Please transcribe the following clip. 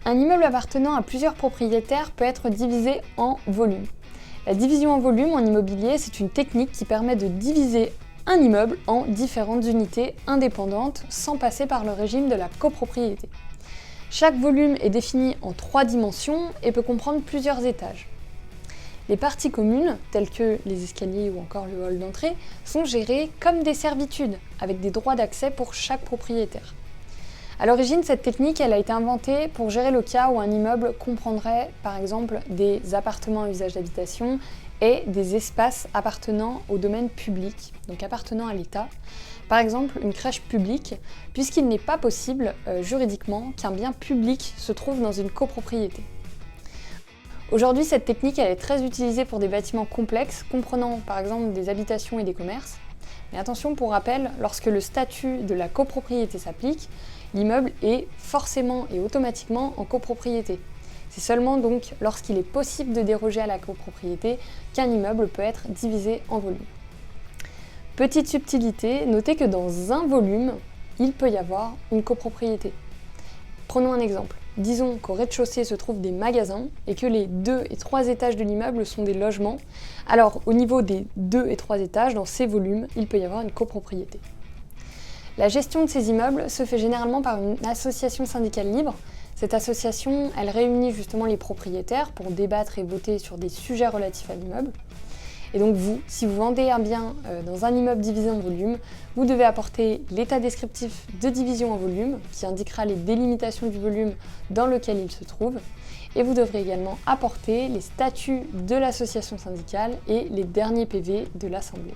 Un immeuble appartenant à plusieurs propriétaires peut être divisé en volumes. La division en volume en immobilier, c'est une technique qui permet de diviser un immeuble en différentes unités indépendantes sans passer par le régime de la copropriété. Chaque volume est défini en 3 dimensions et peut comprendre plusieurs étages. Les parties communes, telles que les escaliers ou encore le hall d'entrée, sont gérées comme des servitudes, avec des droits d'accès pour chaque propriétaire. À l'origine, cette technique elle a été inventée pour gérer le cas où un immeuble comprendrait par exemple des appartements à usage d'habitation et des espaces appartenant au domaine public, donc appartenant à l'État. Par exemple, une crèche publique, puisqu'il n'est pas possible juridiquement qu'un bien public se trouve dans une copropriété. Aujourd'hui, cette technique elle est très utilisée pour des bâtiments complexes, comprenant par exemple des habitations et des commerces. Mais attention, pour rappel, lorsque le statut de la copropriété s'applique, l'immeuble est forcément et automatiquement en copropriété. C'est seulement donc lorsqu'il est possible de déroger à la copropriété qu'un immeuble peut être divisé en volumes. Petite subtilité, notez que dans un volume, il peut y avoir une copropriété. Prenons un exemple. Disons qu'au rez-de-chaussée se trouvent des magasins et que les 2 et 3 étages de l'immeuble sont des logements. Alors au niveau des 2 et 3 étages, dans ces volumes, il peut y avoir une copropriété. La gestion de ces immeubles se fait généralement par une association syndicale libre. Cette association, elle réunit justement les propriétaires pour débattre et voter sur des sujets relatifs à l'immeuble. Et donc vous, si vous vendez un bien dans un immeuble divisé en volumes, vous devez apporter l'état descriptif de division en volumes qui indiquera les délimitations du volume dans lequel il se trouve. Et vous devrez également apporter les statuts de l'association syndicale et les derniers PV de l'Assemblée.